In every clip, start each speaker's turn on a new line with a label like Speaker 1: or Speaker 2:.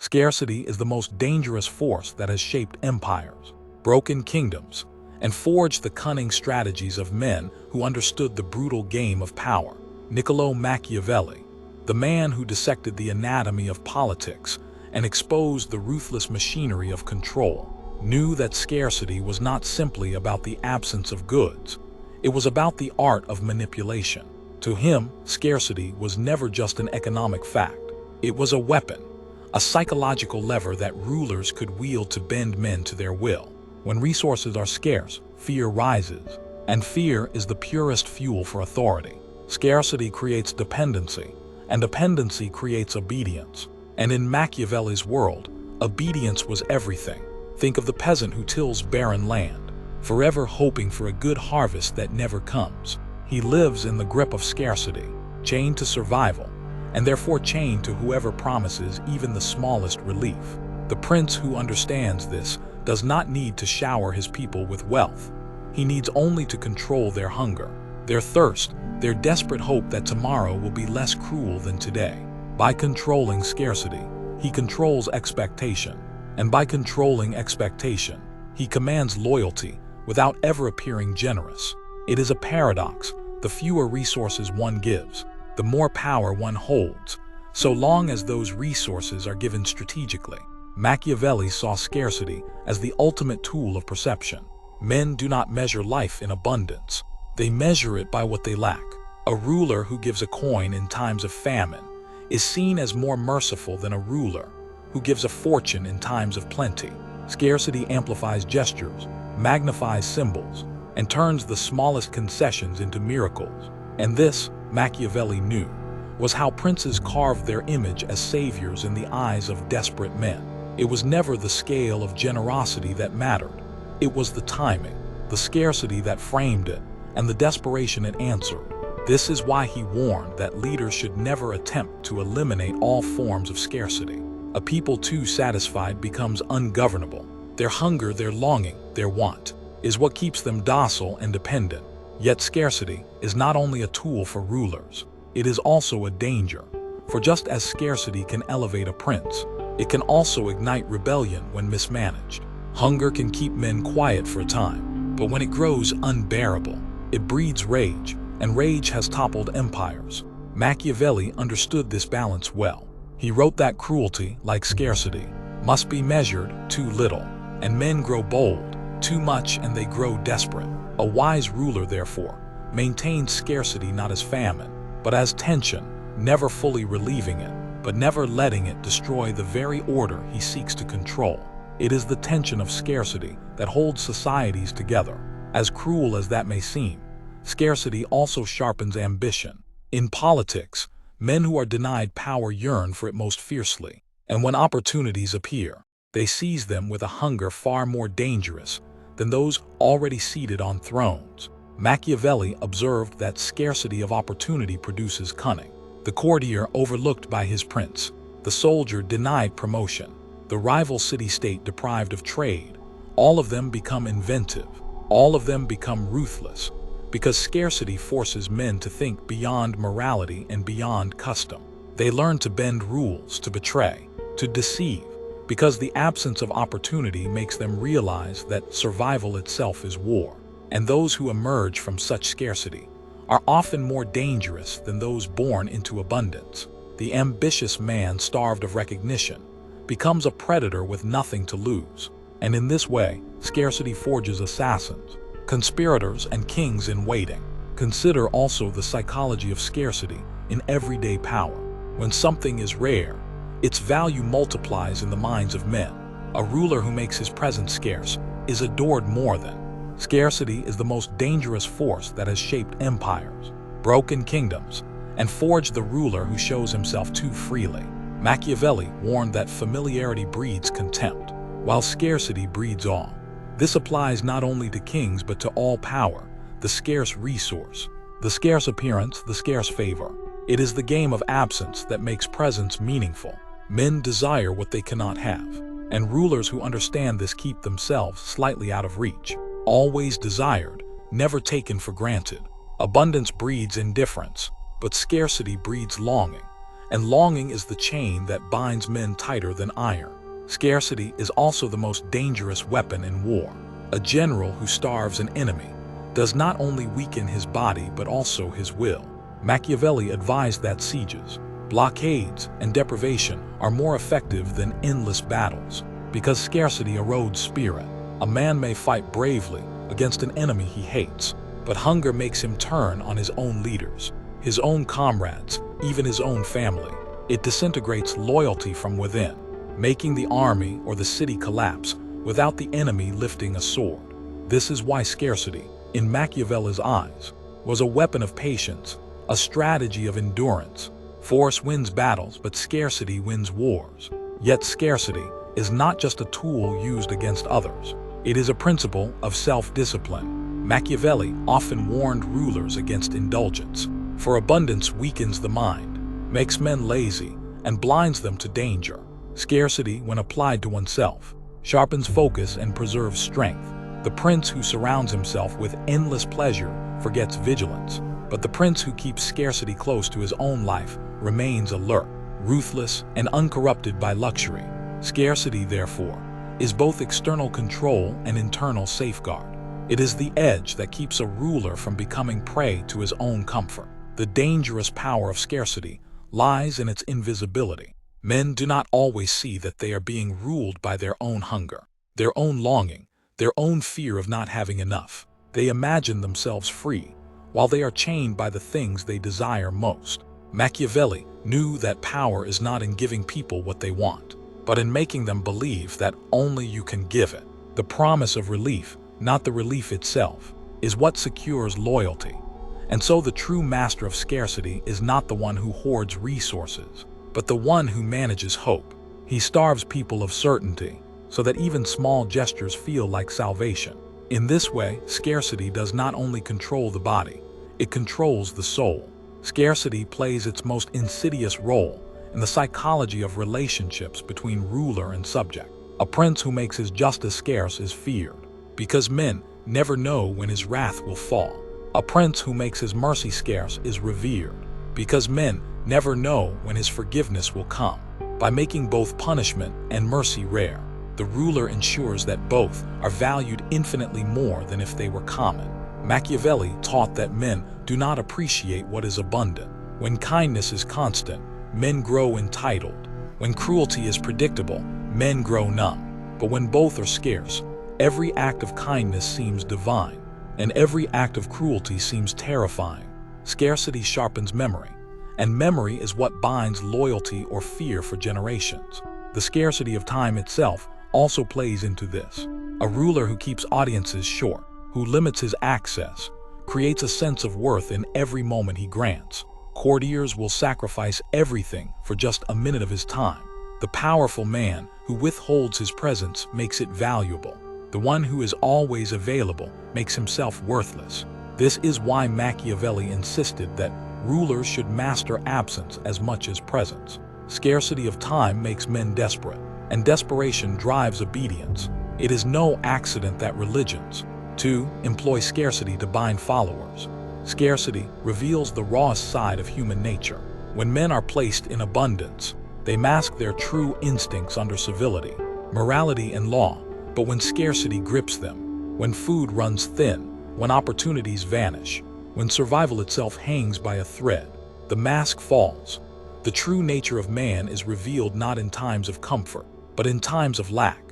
Speaker 1: Scarcity is the most dangerous force that has shaped empires, broken kingdoms, and forged the cunning strategies of men who understood the brutal game of power. Niccolo Machiavelli, the man who dissected the anatomy of politics and exposed the ruthless machinery of control, knew that scarcity was not simply about the absence of goods. It was about the art of manipulation. To him, scarcity was never just an economic fact. It was a weapon, a psychological lever that rulers could wield to bend men to their will. When resources are scarce, fear rises, and fear is the purest fuel for authority. Scarcity creates dependency, and dependency creates obedience. And in Machiavelli's world, obedience was everything. Think of the peasant who tills barren land, forever hoping for a good harvest that never comes. He lives in the grip of scarcity, chained to survival, and therefore chained to whoever promises even the smallest relief. The prince who understands this does not need to shower his people with wealth. He needs only to control their hunger, their thirst, their desperate hope that tomorrow will be less cruel than today. By controlling scarcity, he controls expectation, and by controlling expectation, he commands loyalty without ever appearing generous. It is a paradox. The fewer resources one gives, the more power one holds, so long as those resources are given strategically. Machiavelli saw scarcity as the ultimate tool of perception. Men do not measure life in abundance. They measure it by what they lack. A ruler who gives a coin in times of famine is seen as more merciful than a ruler who gives a fortune in times of plenty. Scarcity amplifies gestures, magnifies symbols, and turns the smallest concessions into miracles. And this, Machiavelli knew, was how princes carved their image as saviors in the eyes of desperate men. It was never the scale of generosity that mattered. It was the timing, the scarcity that framed it, and the desperation it answered. This is why he warned that leaders should never attempt to eliminate all forms of scarcity. A people too satisfied becomes ungovernable. Their hunger, their longing, their want is what keeps them docile and dependent. Yet scarcity is not only a tool for rulers, it is also a danger. For just as scarcity can elevate a prince, it can also ignite rebellion when mismanaged. Hunger can keep men quiet for a time, but when it grows unbearable, it breeds rage, and rage has toppled empires. Machiavelli understood this balance well. He wrote that cruelty, like scarcity, must be measured too little, and men grow bold too much and they grow desperate. A wise ruler, therefore, maintains scarcity not as famine, but as tension, never fully relieving it, but never letting it destroy the very order he seeks to control. It is the tension of scarcity that holds societies together. As cruel as that may seem, scarcity also sharpens ambition. In politics, men who are denied power yearn for it most fiercely, and when opportunities appear, they seize them with a hunger far more dangerous than those already seated on thrones. Machiavelli observed that scarcity of opportunity produces cunning. The courtier overlooked by his prince, the soldier denied promotion, the rival city-state deprived of trade, all of them become inventive, all of them become ruthless, because scarcity forces men to think beyond morality and beyond custom. They learn to bend rules, to betray, to deceive, because the absence of opportunity makes them realize that survival itself is war. And those who emerge from such scarcity are often more dangerous than those born into abundance. The ambitious man, starved of recognition, becomes a predator with nothing to lose. And in this way, scarcity forges assassins, conspirators, and kings in waiting. Consider also the psychology of scarcity in everyday power. When something is rare, its value multiplies in the minds of men. A ruler who makes his presence scarce is adored more than. Scarcity is the most dangerous force that has shaped empires, broken kingdoms, and forged the ruler who shows himself too freely. Machiavelli warned that familiarity breeds contempt, while scarcity breeds awe. This applies not only to kings but to all power, the scarce resource, the scarce appearance, the scarce favor. It is the game of absence that makes presence meaningful. Men desire what they cannot have, and rulers who understand this keep themselves slightly out of reach. Always desired, never taken for granted. Abundance breeds indifference, but scarcity breeds longing, and longing is the chain that binds men tighter than iron. Scarcity is also the most dangerous weapon in war. A general who starves an enemy does not only weaken his body but also his will. Machiavelli advised that sieges, blockades, and deprivation are more effective than endless battles, because scarcity erodes spirit. A man may fight bravely against an enemy he hates, but hunger makes him turn on his own leaders, his own comrades, even his own family. It disintegrates loyalty from within, making the army or the city collapse without the enemy lifting a sword. This is why scarcity, in Machiavelli's eyes, was a weapon of patience, a strategy of endurance. Force wins battles, but scarcity wins wars. Yet scarcity is not just a tool used against others. It is a principle of self-discipline. Machiavelli often warned rulers against indulgence, for abundance weakens the mind, makes men lazy, and blinds them to danger. Scarcity, when applied to oneself, sharpens focus and preserves strength. The prince who surrounds himself with endless pleasure forgets vigilance, but the prince who keeps scarcity close to his own life remains alert, ruthless, and uncorrupted by luxury. Scarcity, therefore, is both external control and internal safeguard. It is the edge that keeps a ruler from becoming prey to his own comfort. The dangerous power of scarcity lies in its invisibility. Men do not always see that they are being ruled by their own hunger, their own longing, their own fear of not having enough. They imagine themselves free, while they are chained by the things they desire most. Machiavelli knew that power is not in giving people what they want, but in making them believe that only you can give it. The promise of relief, not the relief itself, is what secures loyalty. And so the true master of scarcity is not the one who hoards resources, but the one who manages hope. He starves people of certainty, so that even small gestures feel like salvation. In this way, scarcity does not only control the body, it controls the soul. Scarcity plays its most insidious role in the psychology of relationships between ruler and subject. A prince who makes his justice scarce is feared, because men never know when his wrath will fall. A prince who makes his mercy scarce is revered, because men never know when his forgiveness will come. By making both punishment and mercy rare, the ruler ensures that both are valued infinitely more than if they were common. Machiavelli taught that men do not appreciate what is abundant. When kindness is constant, men grow entitled. When cruelty is predictable, men grow numb. But when both are scarce, every act of kindness seems divine, and every act of cruelty seems terrifying. Scarcity sharpens memory, and memory is what binds loyalty or fear for generations. The scarcity of time itself also plays into this. A ruler who keeps audiences short, who limits his access, creates a sense of worth in every moment he grants. Courtiers will sacrifice everything for just a minute of his time. The powerful man who withholds his presence makes it valuable. The one who is always available makes himself worthless. This is why Machiavelli insisted that rulers should master absence as much as presence. Scarcity of time makes men desperate, and desperation drives obedience. It is no accident that religions, too, employ scarcity to bind followers. Scarcity reveals the rawest side of human nature. When men are placed in abundance, they mask their true instincts under civility, morality, and law. But when scarcity grips them, when food runs thin, when opportunities vanish, when survival itself hangs by a thread, the mask falls. The true nature of man is revealed not in times of comfort, but in times of lack.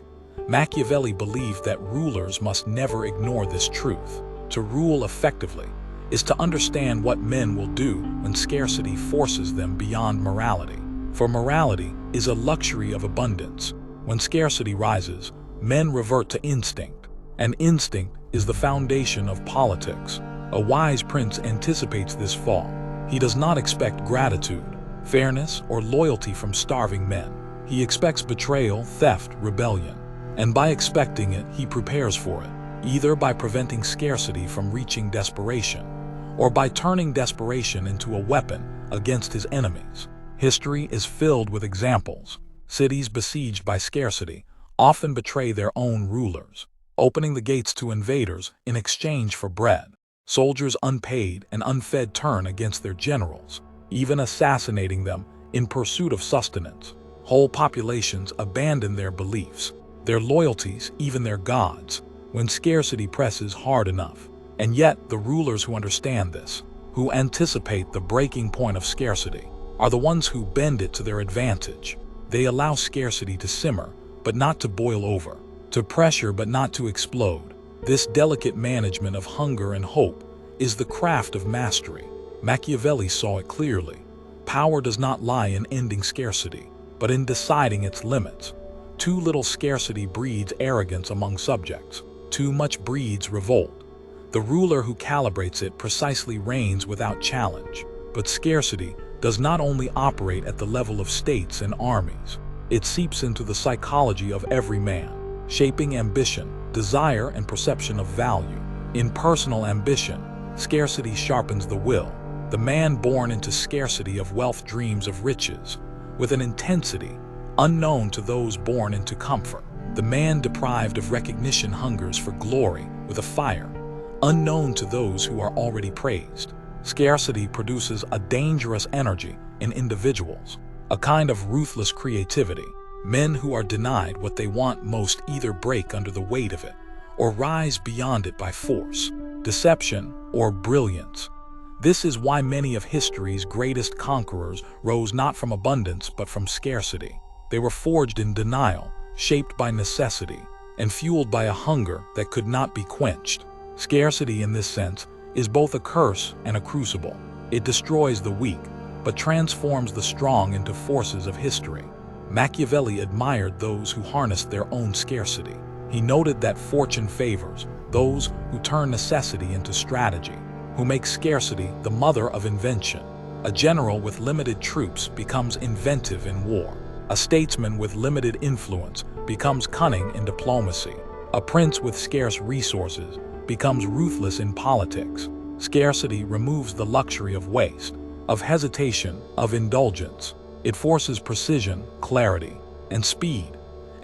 Speaker 1: Machiavelli believed that rulers must never ignore this truth. To rule effectively is to understand what men will do when scarcity forces them beyond morality. For morality is a luxury of abundance. When scarcity rises, men revert to instinct, and instinct is the foundation of politics. A wise prince anticipates this fall. He does not expect gratitude, fairness, or loyalty from starving men. He expects betrayal, theft, rebellion. And by expecting it, he prepares for it, either by preventing scarcity from reaching desperation, or by turning desperation into a weapon against his enemies. History is filled with examples. Cities besieged by scarcity often betray their own rulers, opening the gates to invaders in exchange for bread. Soldiers unpaid and unfed turn against their generals, even assassinating them in pursuit of sustenance. Whole populations abandon their beliefs, their loyalties, even their gods, when scarcity presses hard enough. And yet, the rulers who understand this, who anticipate the breaking point of scarcity, are the ones who bend it to their advantage. They allow scarcity to simmer, but not to boil over, to pressure but not to explode. This delicate management of hunger and hope is the craft of mastery. Machiavelli saw it clearly. Power does not lie in ending scarcity, but in deciding its limits. Too little scarcity breeds arrogance among subjects. Too much breeds revolt. The ruler who calibrates it precisely reigns without challenge. But scarcity does not only operate at the level of states and armies. It seeps into the psychology of every man, shaping ambition, desire, and perception of value. In personal ambition, scarcity sharpens the will. The man born into scarcity of wealth dreams of riches, with an intensity unknown to those born into comfort. The man deprived of recognition hungers for glory with a fire unknown to those who are already praised. Scarcity produces a dangerous energy in individuals, a kind of ruthless creativity. Men who are denied what they want most either break under the weight of it or rise beyond it by force, deception, or brilliance. This is why many of history's greatest conquerors rose not from abundance but from scarcity. They were forged in denial, shaped by necessity, and fueled by a hunger that could not be quenched. Scarcity in this sense is both a curse and a crucible. It destroys the weak, but transforms the strong into forces of history. Machiavelli admired those who harnessed their own scarcity. He noted that fortune favors those who turn necessity into strategy, who make scarcity the mother of invention. A general with limited troops becomes inventive in war. A statesman with limited influence becomes cunning in diplomacy. A prince with scarce resources becomes ruthless in politics. Scarcity removes the luxury of waste, of hesitation, of indulgence. It forces precision, clarity, and speed.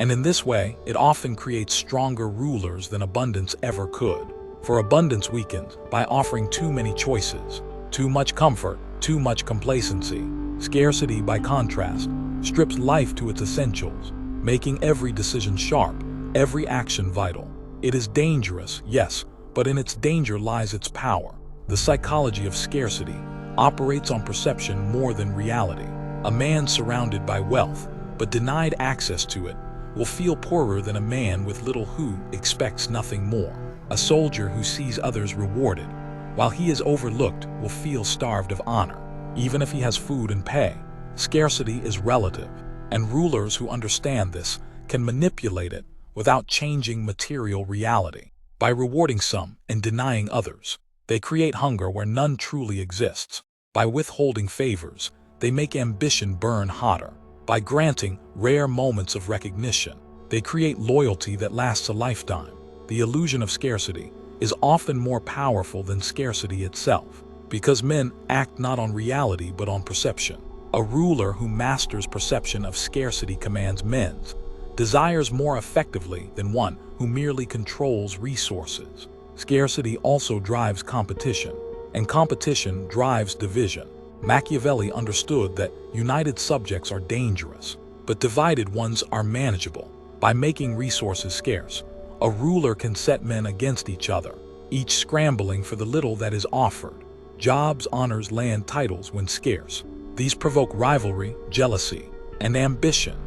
Speaker 1: And in this way, it often creates stronger rulers than abundance ever could. For abundance weakens by offering too many choices, too much comfort, too much complacency. Scarcity, by contrast, strips life to its essentials, making every decision sharp, every action vital. It is dangerous, yes, but in its danger lies its power. The psychology of scarcity operates on perception more than reality. A man surrounded by wealth, but denied access to it, will feel poorer than a man with little who expects nothing more. A soldier who sees others rewarded, while he is overlooked, will feel starved of honor, even if he has food and pay. Scarcity is relative, and rulers who understand this can manipulate it without changing material reality. By rewarding some and denying others, they create hunger where none truly exists. By withholding favors, they make ambition burn hotter. By granting rare moments of recognition, they create loyalty that lasts a lifetime. The illusion of scarcity is often more powerful than scarcity itself, because men act not on reality but on perception. A ruler who masters perception of scarcity commands men's desires more effectively than one who merely controls resources. Scarcity also drives competition, and competition drives division. Machiavelli understood that united subjects are dangerous, but divided ones are manageable. By making resources scarce, a ruler can set men against each other, each scrambling for the little that is offered. Jobs, honors, land, titles when scarce. These provoke rivalry, jealousy, and ambition,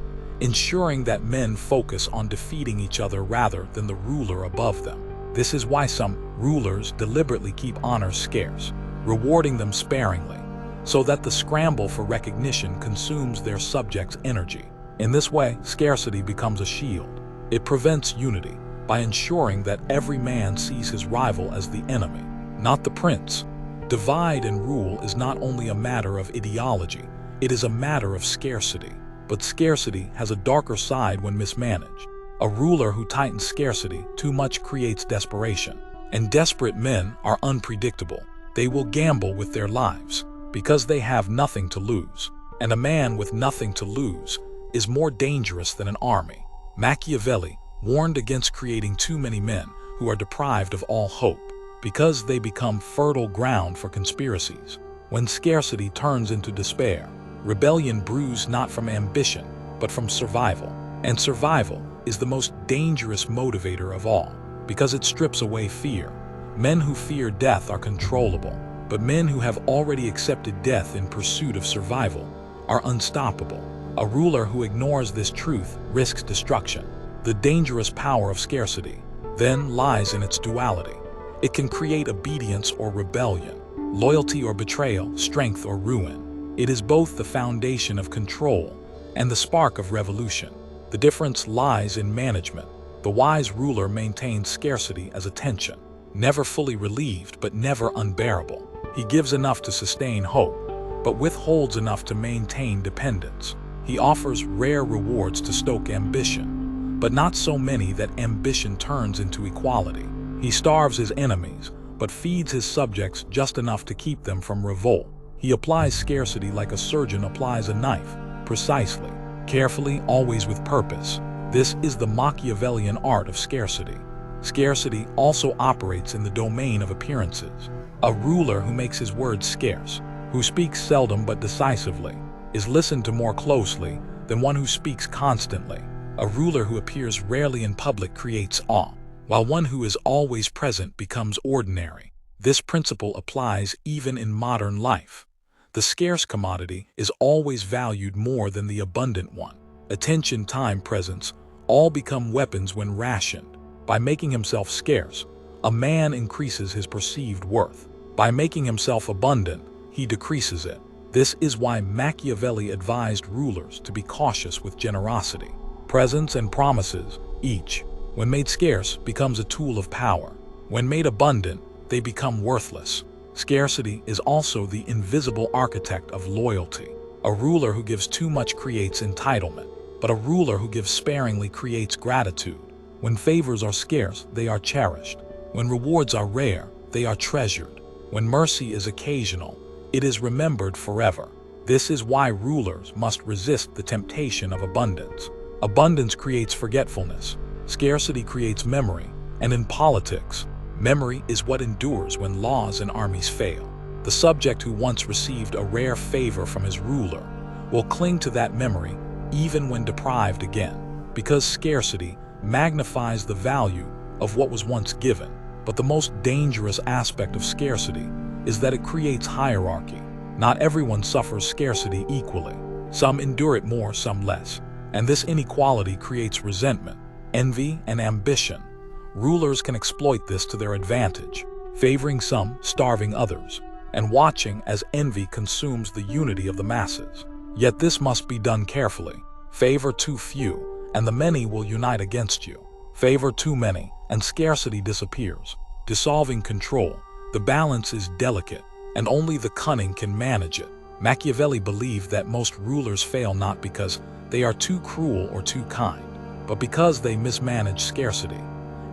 Speaker 1: ensuring that men focus on defeating each other rather than the ruler above them. This is why some rulers deliberately keep honors scarce, rewarding them sparingly, so that the scramble for recognition consumes their subjects' energy. In this way, scarcity becomes a shield. It prevents unity by ensuring that every man sees his rival as the enemy, not the prince. Divide and rule is not only a matter of ideology, it is a matter of scarcity. But scarcity has a darker side when mismanaged. A ruler who tightens scarcity too much creates desperation. And desperate men are unpredictable. They will gamble with their lives because they have nothing to lose. And a man with nothing to lose is more dangerous than an army. Machiavelli warned against creating too many men who are deprived of all hope, because they become fertile ground for conspiracies. When scarcity turns into despair, Rebellion brews not from ambition, but from survival. And survival is the most dangerous motivator of all, because it strips away fear. Men who fear death are controllable, but men who have already accepted death in pursuit of survival are unstoppable. A ruler who ignores this truth risks destruction. The dangerous power of scarcity, then, lies in its duality. It can create obedience or rebellion, loyalty or betrayal, strength or ruin. It is both the foundation of control and the spark of revolution. The difference lies in management. The wise ruler maintains scarcity as a tension, never fully relieved but never unbearable. He gives enough to sustain hope, but withholds enough to maintain dependence. He offers rare rewards to stoke ambition, but not so many that ambition turns into equality. He starves his enemies, but feeds his subjects just enough to keep them from revolt. He applies scarcity like a surgeon applies a knife, precisely, carefully, always with purpose. This is the Machiavellian art of scarcity. Scarcity also operates in the domain of appearances. A ruler who makes his words scarce, who speaks seldom but decisively, is listened to more closely than one who speaks constantly. A ruler who appears rarely in public creates awe, while one who is always present becomes ordinary. This principle applies even in modern life. The scarce commodity is always valued more than the abundant one. Attention, time, presence, all become weapons when rationed. By making himself scarce, a man increases his perceived worth. By making himself abundant, he decreases it. This is why Machiavelli advised rulers to be cautious with generosity. Presents and promises, each, when made scarce, becomes a tool of power. When made abundant, they become worthless. Scarcity is also the invisible architect of loyalty. A ruler who gives too much creates entitlement, but a ruler who gives sparingly creates gratitude. When favors are scarce, they are cherished. When rewards are rare, they are treasured. When mercy is occasional, it is remembered forever. This is why rulers must resist the temptation of abundance. Abundance creates forgetfulness. Scarcity creates memory. And in politics, memory is what endures when laws and armies fail. The subject who once received a rare favor from his ruler will cling to that memory even when deprived again, because scarcity magnifies the value of what was once given. But the most dangerous aspect of scarcity is that it creates hierarchy. Not everyone suffers scarcity equally. Some endure it more, some less. And this inequality creates resentment, envy, and ambition. Rulers can exploit this to their advantage, favoring some, starving others, and watching as envy consumes the unity of the masses. Yet this must be done carefully. Favor too few, and the many will unite against you. Favor too many, and scarcity disappears, dissolving control. The balance is delicate, and only the cunning can manage it. Machiavelli believed that most rulers fail not because they are too cruel or too kind, but because they mismanage scarcity,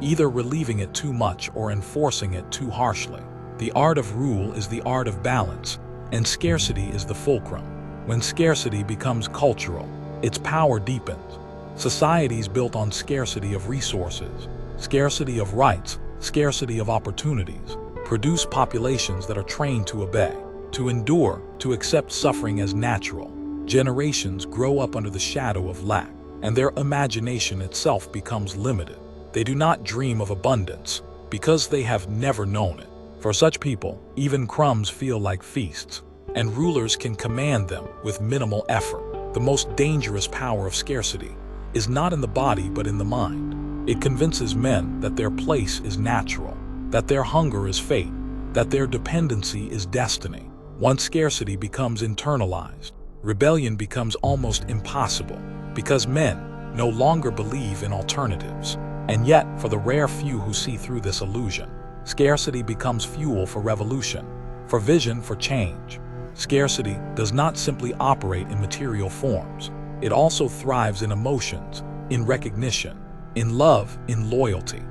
Speaker 1: either relieving it too much or enforcing it too harshly. The art of rule is the art of balance, and scarcity is the fulcrum. When scarcity becomes cultural, its power deepens. Societies built on scarcity of resources, scarcity of rights, scarcity of opportunities, produce populations that are trained to obey, to endure, to accept suffering as natural. Generations grow up under the shadow of lack, and their imagination itself becomes limited. They do not dream of abundance because they have never known it. For such people, even crumbs feel like feasts, and rulers can command them with minimal effort. The most dangerous power of scarcity is not in the body but in the mind. It convinces men that their place is natural, that their hunger is fate, that their dependency is destiny. Once scarcity becomes internalized, rebellion becomes almost impossible, because men no longer believe in alternatives. And yet, for the rare few who see through this illusion, scarcity becomes fuel for revolution, for vision, for change. Scarcity does not simply operate in material forms. It also thrives in emotions, in recognition, in love, in loyalty.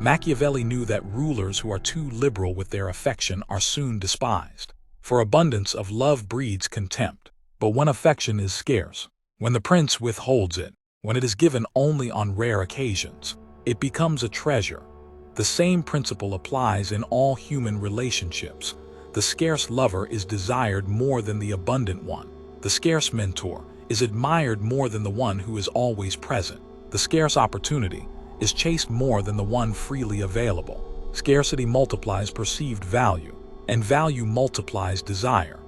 Speaker 1: Machiavelli knew that rulers who are too liberal with their affection are soon despised. For abundance of love breeds contempt. But when affection is scarce, when the prince withholds it, when it is given only on rare occasions, it becomes a treasure. The same principle applies in all human relationships. The scarce lover is desired more than the abundant one. The scarce mentor is admired more than the one who is always present. The scarce opportunity is chased more than the one freely available. Scarcity multiplies perceived value, and value multiplies desire.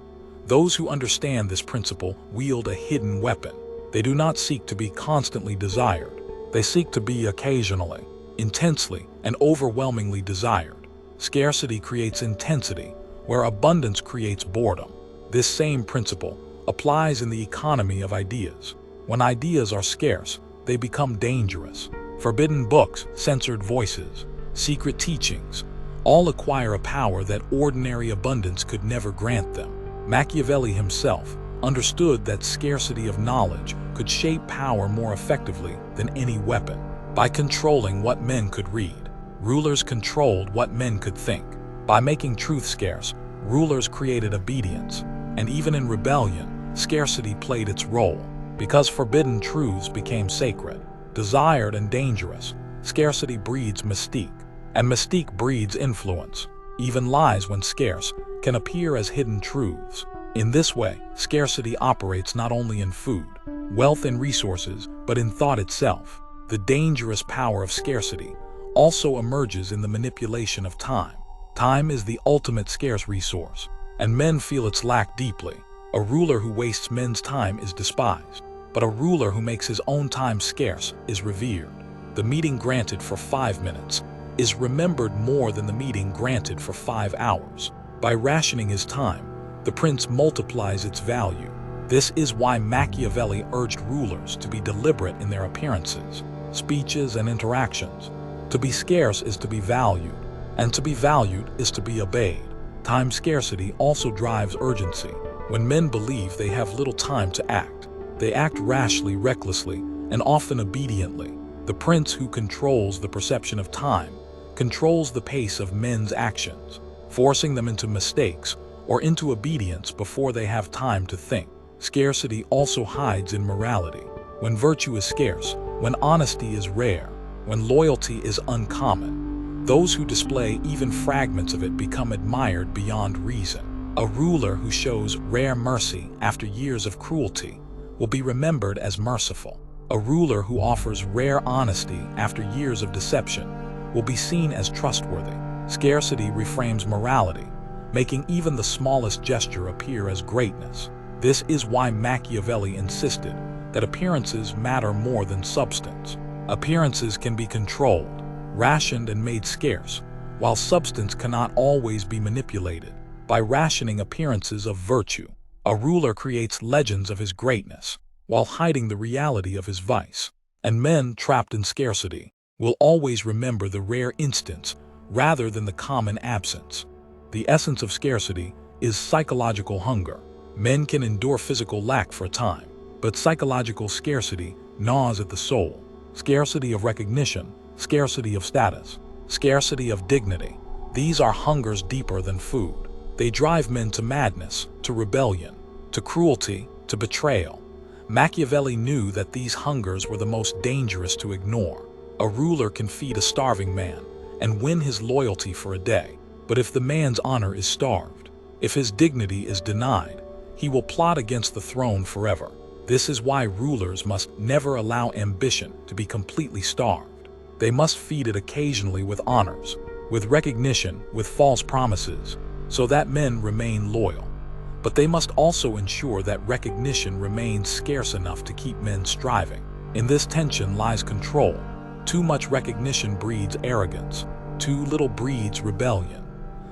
Speaker 1: Those who understand this principle wield a hidden weapon. They do not seek to be constantly desired. They seek to be occasionally, intensely, and overwhelmingly desired. Scarcity creates intensity, where abundance creates boredom. This same principle applies in the economy of ideas. When ideas are scarce, they become dangerous. Forbidden books, censored voices, secret teachings, all acquire a power that ordinary abundance could never grant them. Machiavelli himself understood that scarcity of knowledge could shape power more effectively than any weapon. By controlling what men could read, rulers controlled what men could think. By making truth scarce, rulers created obedience. And even in rebellion, scarcity played its role. Because forbidden truths became sacred, desired, and dangerous, scarcity breeds mystique. And mystique breeds influence. Even lies, when scarce, can appear as hidden truths. In this way, scarcity operates not only in food, wealth, and resources, but in thought itself. The dangerous power of scarcity also emerges in the manipulation of time. Time is the ultimate scarce resource, and men feel its lack deeply. A ruler who wastes men's time is despised, but a ruler who makes his own time scarce is revered. The meeting granted for 5 minutes is remembered more than the meeting granted for 5 hours. By rationing his time, the prince multiplies its value. This is why Machiavelli urged rulers to be deliberate in their appearances, speeches, and interactions. To be scarce is to be valued, and to be valued is to be obeyed. Time scarcity also drives urgency. When men believe they have little time to act, they act rashly, recklessly, and often obediently. The prince who controls the perception of time controls the pace of men's actions, forcing them into mistakes or into obedience before they have time to think. Scarcity also hides in morality. When virtue is scarce, when honesty is rare, when loyalty is uncommon, those who display even fragments of it become admired beyond reason. A ruler who shows rare mercy after years of cruelty will be remembered as merciful. A ruler who offers rare honesty after years of deception will be seen as trustworthy. Scarcity reframes morality, making even the smallest gesture appear as greatness. This is why Machiavelli insisted that appearances matter more than substance. Appearances can be controlled, rationed, and made scarce, while substance cannot always be manipulated. By rationing appearances of virtue, a ruler creates legends of his greatness, while hiding the reality of his vice. And men trapped in scarcity will always remember the rare instance rather than the common absence. The essence of scarcity is psychological hunger. Men can endure physical lack for a time, but psychological scarcity gnaws at the soul. Scarcity of recognition, scarcity of status, scarcity of dignity. These are hungers deeper than food. They drive men to madness, to rebellion, to cruelty, to betrayal. Machiavelli knew that these hungers were the most dangerous to ignore. A ruler can feed a starving man and win his loyalty for a day, but if the man's honor is starved, if his dignity is denied, he will plot against the throne forever. This is why rulers must never allow ambition to be completely starved. They must feed it occasionally with honors, with recognition, with false promises, so that men remain loyal. But they must also ensure that recognition remains scarce enough to keep men striving. In this tension lies control. Too much recognition breeds arrogance. Too little breeds rebellion.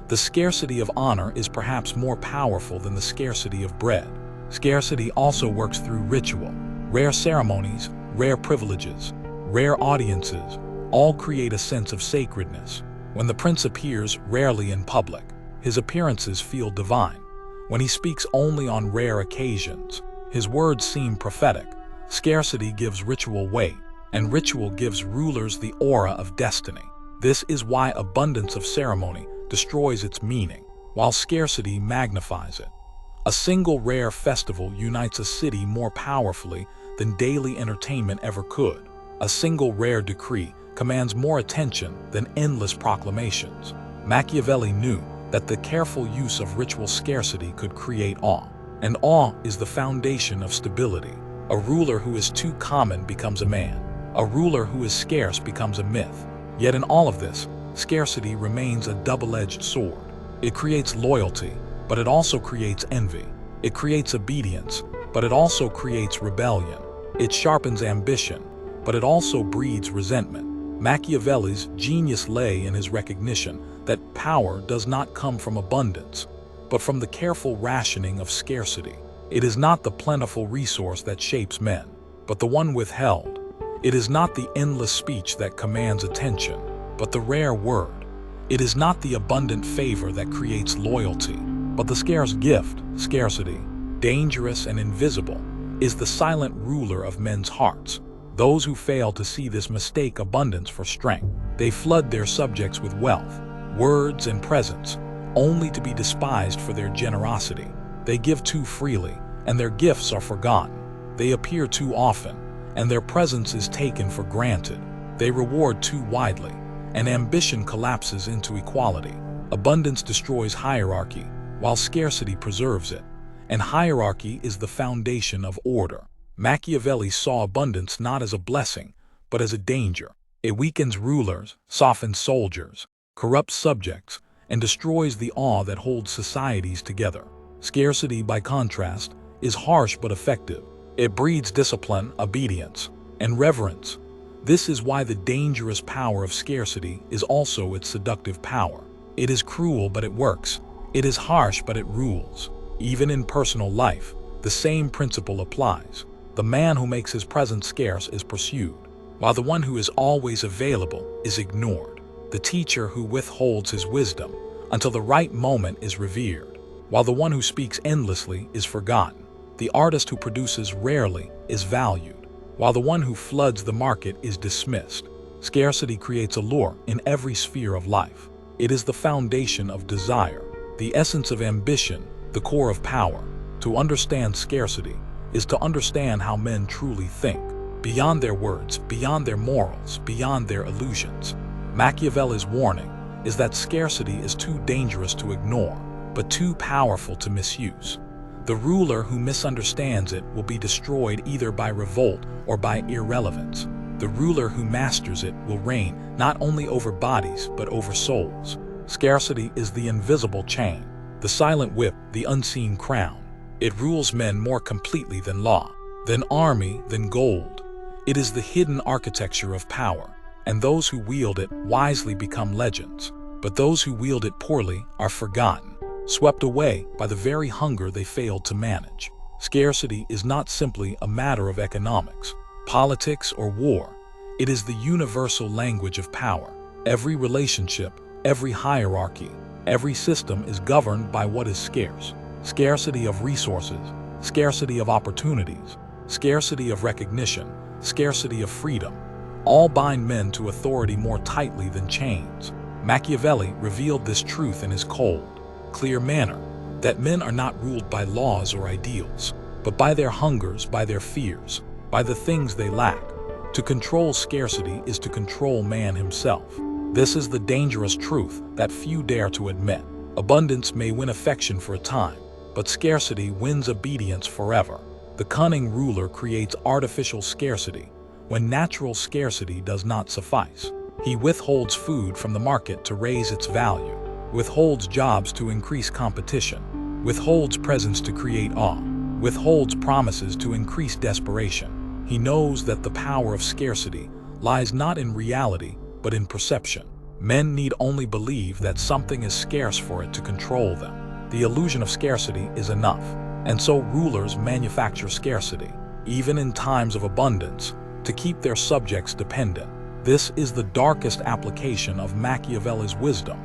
Speaker 1: The scarcity of honor is perhaps more powerful than the scarcity of bread. Scarcity also works through ritual. Rare ceremonies, rare privileges, rare audiences, all create a sense of sacredness. When the prince appears rarely in public, his appearances feel divine. When he speaks only on rare occasions, his words seem prophetic. Scarcity gives ritual weight, and ritual gives rulers the aura of destiny. This is why abundance of ceremony destroys its meaning, while scarcity magnifies it. A single rare festival unites a city more powerfully than daily entertainment ever could. A single rare decree commands more attention than endless proclamations. Machiavelli knew that the careful use of ritual scarcity could create awe. And awe is the foundation of stability. A ruler who is too common becomes a man. A ruler who is scarce becomes a myth. Yet in all of this, scarcity remains a double-edged sword. It creates loyalty, but it also creates envy. It creates obedience, but it also creates rebellion. It sharpens ambition, but it also breeds resentment. Machiavelli's genius lay in his recognition that power does not come from abundance, but from the careful rationing of scarcity. It is not the plentiful resource that shapes men, but the one withheld. It is not the endless speech that commands attention, but the rare word. It is not the abundant favor that creates loyalty, but the scarce gift. Scarcity, dangerous and invisible, is the silent ruler of men's hearts. Those who fail to see this mistake abundance for strength. They flood their subjects with wealth, words, and presents, only to be despised for their generosity. They give too freely, and their gifts are forgotten. They appear too often, and their presence is taken for granted. They reward too widely, and ambition collapses into equality. Abundance destroys hierarchy, while scarcity preserves it. And hierarchy is the foundation of order. Machiavelli saw abundance not as a blessing, but as a danger. It weakens rulers, softens soldiers, corrupts subjects, and destroys the awe that holds societies together. Scarcity, by contrast, is harsh but effective. It breeds discipline, obedience, and reverence. This is why the dangerous power of scarcity is also its seductive power. It is cruel, but it works. It is harsh, but it rules. Even in personal life, the same principle applies. The man who makes his presence scarce is pursued, while the one who is always available is ignored. The teacher who withholds his wisdom until the right moment is revered, while the one who speaks endlessly is forgotten. The artist who produces rarely is valued, while the one who floods the market is dismissed. Scarcity creates allure in every sphere of life. It is the foundation of desire, the essence of ambition, the core of power. To understand scarcity is to understand how men truly think, beyond their words, beyond their morals, beyond their illusions. Machiavelli's warning is that scarcity is too dangerous to ignore, but too powerful to misuse. The ruler who misunderstands it will be destroyed either by revolt or by irrelevance. The ruler who masters it will reign not only over bodies but over souls. Scarcity is the invisible chain, the silent whip, the unseen crown. It rules men more completely than law, than army, than gold. It is the hidden architecture of power, and those who wield it wisely become legends. But those who wield it poorly are forgotten, swept away by the very hunger they failed to manage. Scarcity is not simply a matter of economics, politics, or war. It is the universal language of power. Every relationship, every hierarchy, every system is governed by what is scarce. Scarcity of resources, scarcity of opportunities, scarcity of recognition, scarcity of freedom, all bind men to authority more tightly than chains. Machiavelli revealed this truth in his cold, clear manner, that men are not ruled by laws or ideals, but by their hungers, by their fears, by the things they lack. To control scarcity is to control man himself. This is the dangerous truth that few dare to admit. Abundance may win affection for a time, but scarcity wins obedience forever. The cunning ruler creates artificial scarcity when natural scarcity does not suffice. He withholds food from the market to raise its value, withholds jobs to increase competition, withholds presents to create awe, withholds promises to increase desperation. He knows that the power of scarcity lies not in reality, but in perception. Men need only believe that something is scarce for it to control them. The illusion of scarcity is enough, and so rulers manufacture scarcity, even in times of abundance, to keep their subjects dependent. This is the darkest application of Machiavelli's wisdom,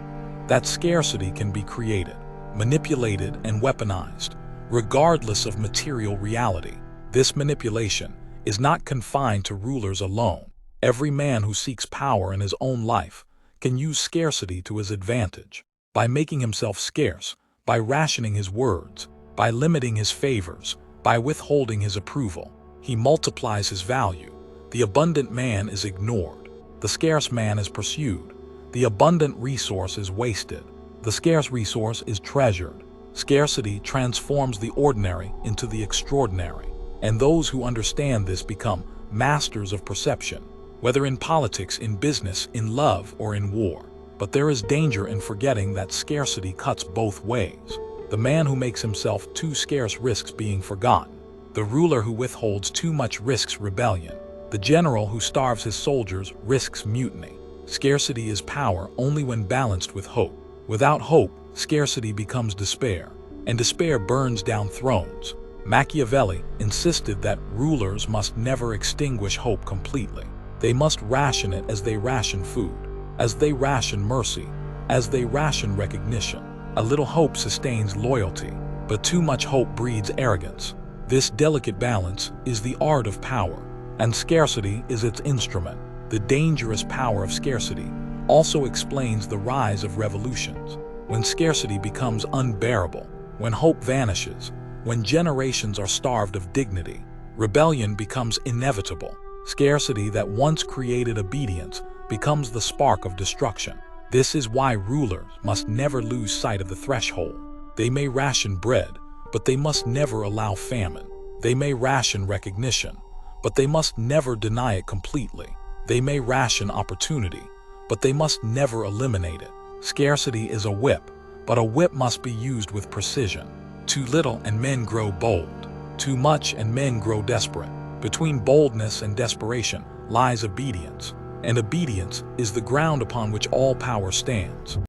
Speaker 1: that scarcity can be created, manipulated, and weaponized, regardless of material reality. This manipulation is not confined to rulers alone. Every man who seeks power in his own life can use scarcity to his advantage. By making himself scarce, by rationing his words, by limiting his favors, by withholding his approval, he multiplies his value. The abundant man is ignored. The scarce man is pursued. The abundant resource is wasted. The scarce resource is treasured. Scarcity transforms the ordinary into the extraordinary, and those who understand this become masters of perception, whether in politics, in business, in love, or in war. But there is danger in forgetting that scarcity cuts both ways. The man who makes himself too scarce risks being forgotten. The ruler who withholds too much risks rebellion. The general who starves his soldiers risks mutiny. Scarcity is power only when balanced with hope. Without hope, scarcity becomes despair, and despair burns down thrones. Machiavelli insisted that rulers must never extinguish hope completely. They must ration it as they ration food, as they ration mercy, as they ration recognition. A little hope sustains loyalty, but too much hope breeds arrogance. This delicate balance is the art of power, and scarcity is its instrument. The dangerous power of scarcity also explains the rise of revolutions. When scarcity becomes unbearable, when hope vanishes, when generations are starved of dignity, rebellion becomes inevitable. Scarcity that once created obedience becomes the spark of destruction. This is why rulers must never lose sight of the threshold. They may ration bread, but they must never allow famine. They may ration recognition, but they must never deny it completely. They may ration opportunity, but they must never eliminate it. Scarcity is a whip, but a whip must be used with precision. Too little and men grow bold. Too much and men grow desperate. Between boldness and desperation lies obedience, and obedience is the ground upon which all power stands.